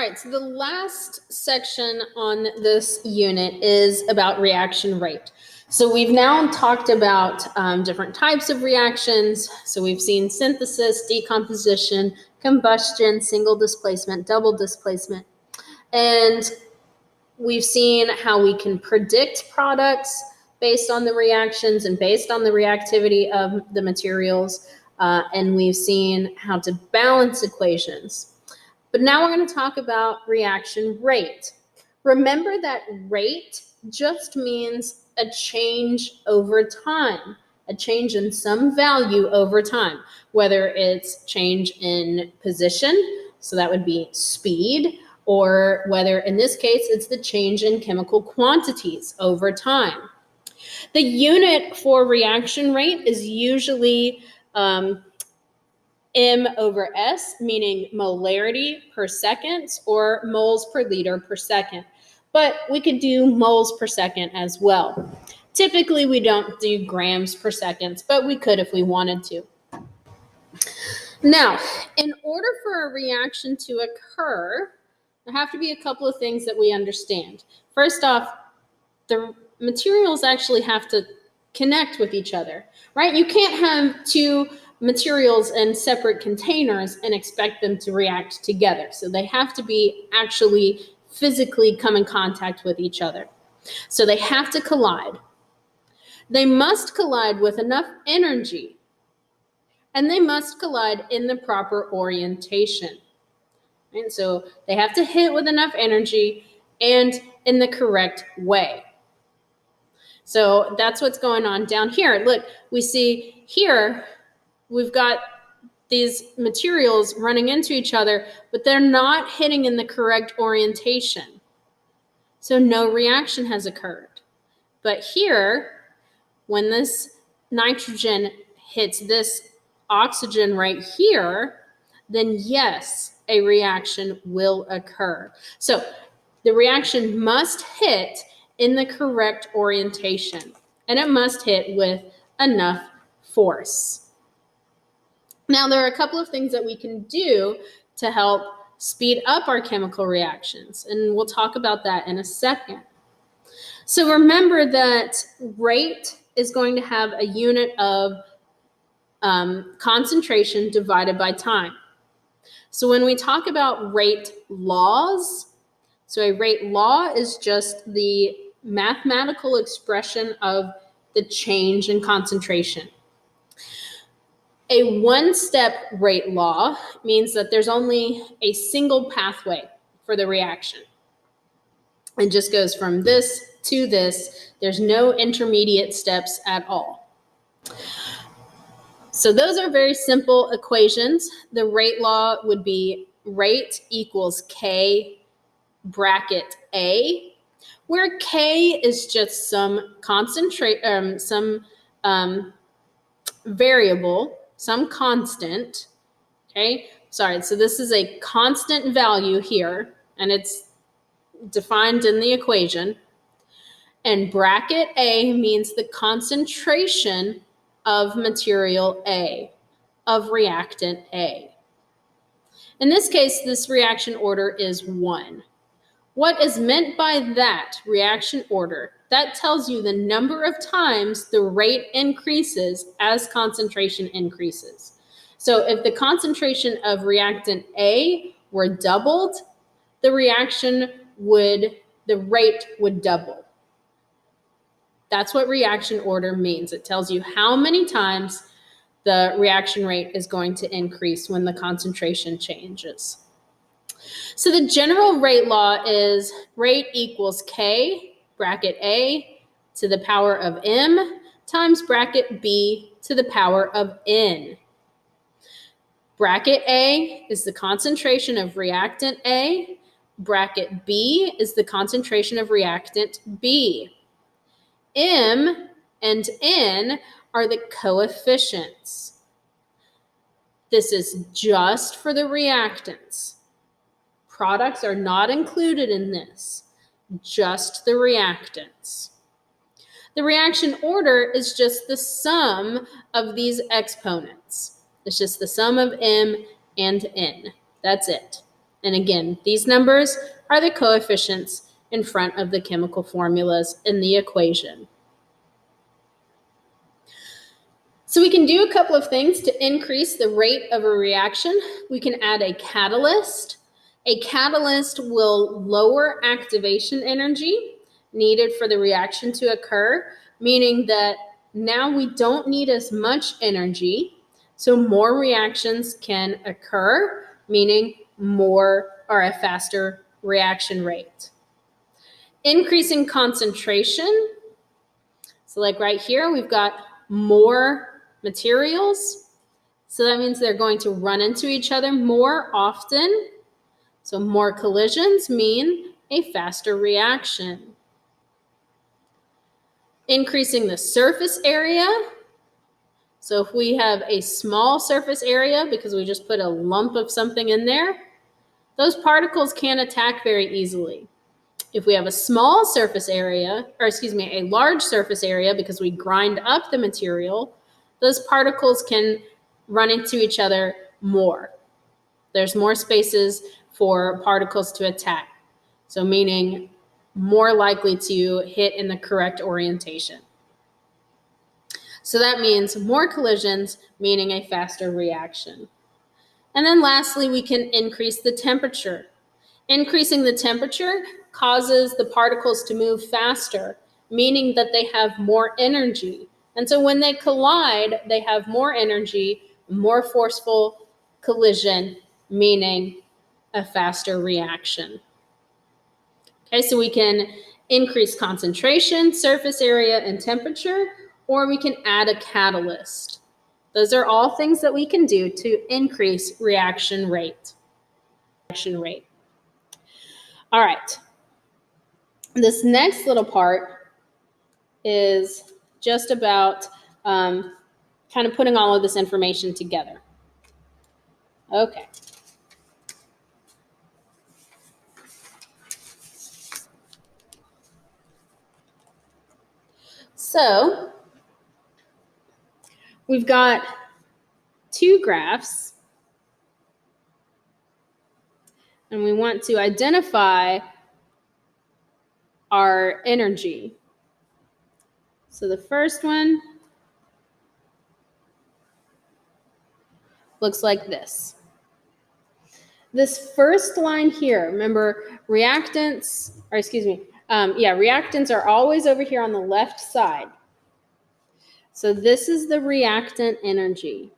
right, so the last section on this unit is about reaction rate. So we've now talked about different types of reactions. So we've seen synthesis, decomposition, combustion, single displacement, double displacement. And we've seen how we can predict products based on the reactions and based on the reactivity of the materials. And we've seen how to balance equations. But now we're going to talk about reaction rate. Remember that rate just means a change over time, a change in some value over time, whether it's change in position, so that would be speed, or whether in this case it's the change in chemical quantities over time. The unit for reaction rate is usually M over S, meaning molarity per second or moles per liter per second. But we could do moles per second as well. Typically, we don't do grams per second, but we could if we wanted to. Now, in order for a reaction to occur, there have to be a couple of things that we understand. First off, the materials actually have to connect with each other, right? You can't have two materials in separate containers and expect them to react together. So they have to be actually physically come in contact with each other. So they have to collide. They must collide with enough energy, and they must collide in the proper orientation. And so they have to hit with enough energy and in the correct way. So that's what's going on down here. Look, we see here, we've got these materials running into each other, but they're not hitting in the correct orientation. So no reaction has occurred. But here, when this nitrogen hits this oxygen right here, then yes, a reaction will occur. So the reaction must hit in the correct orientation, and it must hit with enough force. Now, there are a couple of things that we can do to help speed up our chemical reactions, and we'll talk about that in a second. So remember that rate is going to have a unit of concentration divided by time. So when we talk about rate laws, so a rate law is just the mathematical expression of the change in concentration. A one-step rate law means that there's only a single pathway for the reaction. It just goes from this to this. There's no intermediate steps at all. So those are very simple equations. The rate law would be rate equals K bracket A, where K is just some variable, some constant, okay? Sorry, so this is a constant value here, and it's defined in the equation. And bracket A means the concentration of material A, of reactant A. In this case, this reaction order is 1. What is meant by that reaction order? That tells you the number of times the rate increases as concentration increases. So if the concentration of reactant A were doubled, the rate would double. That's what reaction order means. It tells you how many times the reaction rate is going to increase when the concentration changes. So the general rate law is rate equals K, bracket A, to the power of M, times bracket B to the power of N. Bracket A is the concentration of reactant A. Bracket B is the concentration of reactant B. M and N are the coefficients. This is just for the reactants. Products are not included in this, just the reactants. The reaction order is just the sum of these exponents. It's just the sum of M and N. That's it. And again, these numbers are the coefficients in front of the chemical formulas in the equation. So we can do a couple of things to increase the rate of a reaction. We can add a catalyst. A catalyst will lower activation energy needed for the reaction to occur, meaning that now we don't need as much energy, so more reactions can occur, meaning more or a faster reaction rate. Increasing concentration. So like right here, we've got more materials. So that means they're going to run into each other more often. So more collisions mean a faster reaction. Increasing the surface area. So if we have a small surface area because we just put a lump of something in there, those particles can't attack very easily. If we have a small surface area, or excuse me, a large surface area because we grind up the material, those particles can run into each other more. There's more spaces for particles to attack. So meaning more likely to hit in the correct orientation. So that means more collisions, meaning a faster reaction. And then lastly, we can increase the temperature. Increasing the temperature causes the particles to move faster, meaning that they have more energy. And so when they collide, they have more energy, more forceful collision, meaning a faster reaction. Okay, so we can increase concentration, surface area, and temperature, or we can add a catalyst. Those are all things that we can do to increase reaction rate. All right. This next little part is just about kind of putting all of this information together. Okay. So we've got two graphs, and we want to identify our energy. So the first one looks like this. This first line here, remember reactants, or excuse me, reactants are always over here on the left side. So this is the reactant energy.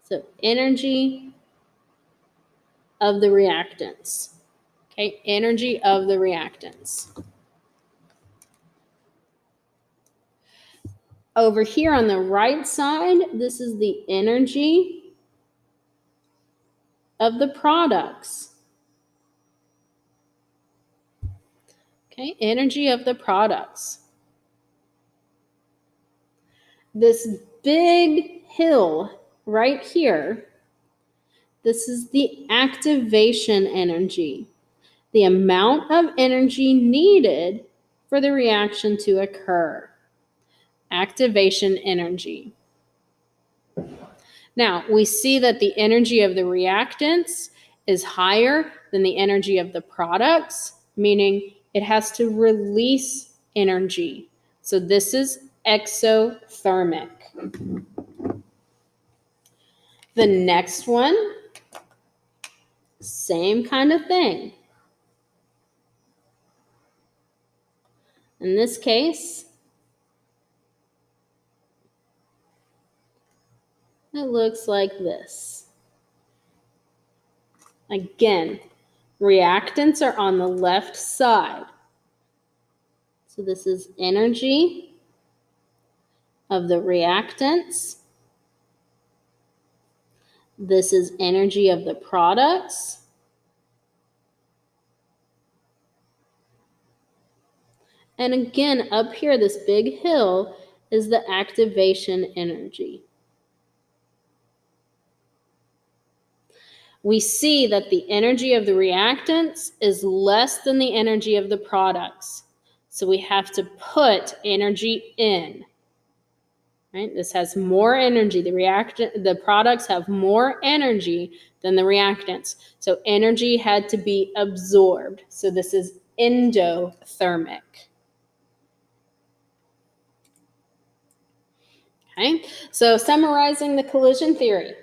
So energy of the reactants. Okay, energy of the reactants. Over here on the right side, this is the energy of the products. Okay, energy of the products. This big hill right here, this is the activation energy, the amount of energy needed for the reaction to occur. Activation energy. Now, we see that the energy of the reactants is higher than the energy of the products, meaning it has to release energy. So this is exothermic. The next one, same kind of thing. In this case, it looks like this. Again, reactants are on the left side. So this is energy of the reactants. This is energy of the products. And again, up here, this big hill is the activation energy. We see that the energy of the reactants is less than the energy of the products. So we have to put energy in. right? This has more energy. The products have more energy than the reactants. So energy had to be absorbed. So this is endothermic. Okay, so summarizing the collision theory,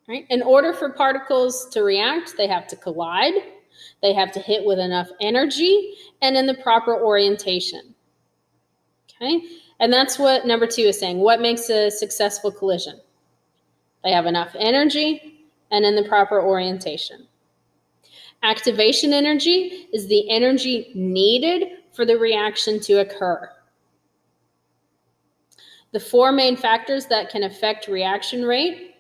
right? In order for particles to react, they have to collide, they have to hit with enough energy, and in the proper orientation. Okay, and that's what number 2 is saying. What makes a successful collision? They have enough energy and in the proper orientation. Activation energy is the energy needed for the reaction to occur. The 4 main factors that can affect reaction rate,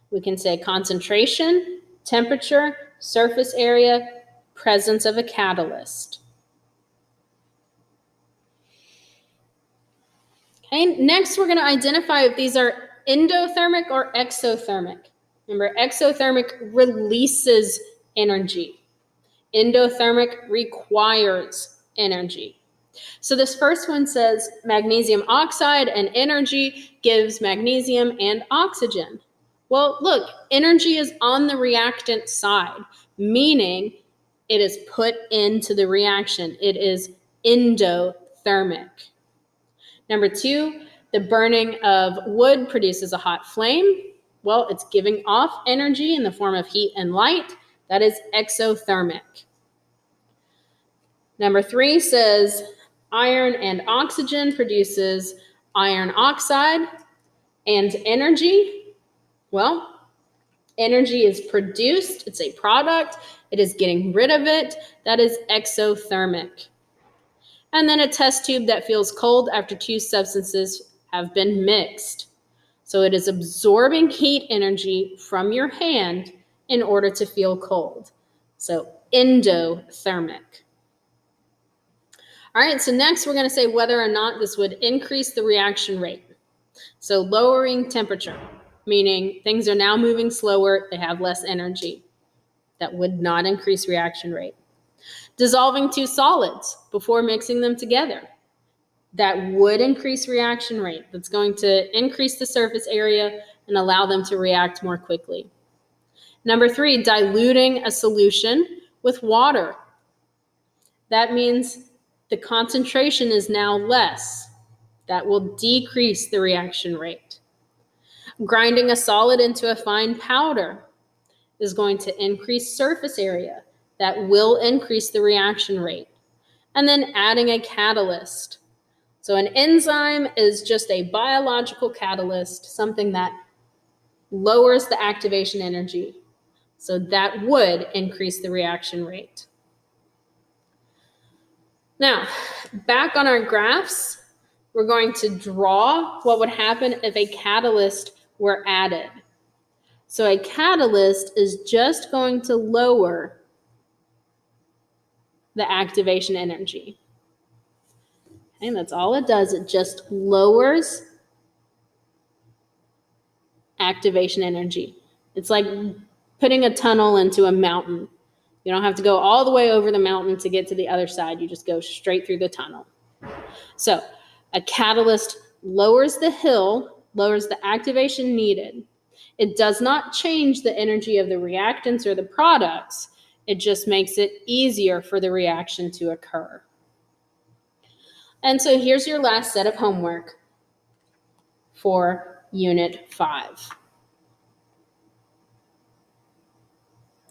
we can say concentration, temperature, surface area, presence of a catalyst. Okay, next we're going to identify if these are endothermic or exothermic. Remember, exothermic releases energy. Endothermic requires energy. So this first one says magnesium oxide and energy gives magnesium and oxygen. Well, look, energy is on the reactant side, meaning it is put into the reaction. It is endothermic. Number 2, the burning of wood produces a hot flame. Well, it's giving off energy in the form of heat and light. That is exothermic. Number 3 says iron and oxygen produces iron oxide and energy. Well, energy is produced. It's a product. It is getting rid of it. That is exothermic. And then a test tube that feels cold after 2 substances have been mixed. So it is absorbing heat energy from your hand in order to feel cold. So endothermic. All right, so next we're going to say whether or not this would increase the reaction rate. So lowering temperature, meaning things are now moving slower, they have less energy. That would not increase reaction rate. Dissolving 2 solids before mixing them together. That would increase reaction rate. That's going to increase the surface area and allow them to react more quickly. Number 3, diluting a solution with water. That means the concentration is now less. That will decrease the reaction rate. Grinding a solid into a fine powder is going to increase surface area. That will increase the reaction rate. And then adding a catalyst. So an enzyme is just a biological catalyst, something that lowers the activation energy. So that would increase the reaction rate. Now, back on our graphs, we're going to draw what would happen if a catalyst were added. So a catalyst is just going to lower the activation energy. And that's all it does. It just lowers activation energy. It's like putting a tunnel into a mountain. You don't have to go all the way over the mountain to get to the other side. You just go straight through the tunnel. So a catalyst lowers the hill, lowers the activation needed. It does not change the energy of the reactants or the products. It just makes it easier for the reaction to occur. And so here's your last set of homework for Unit 5.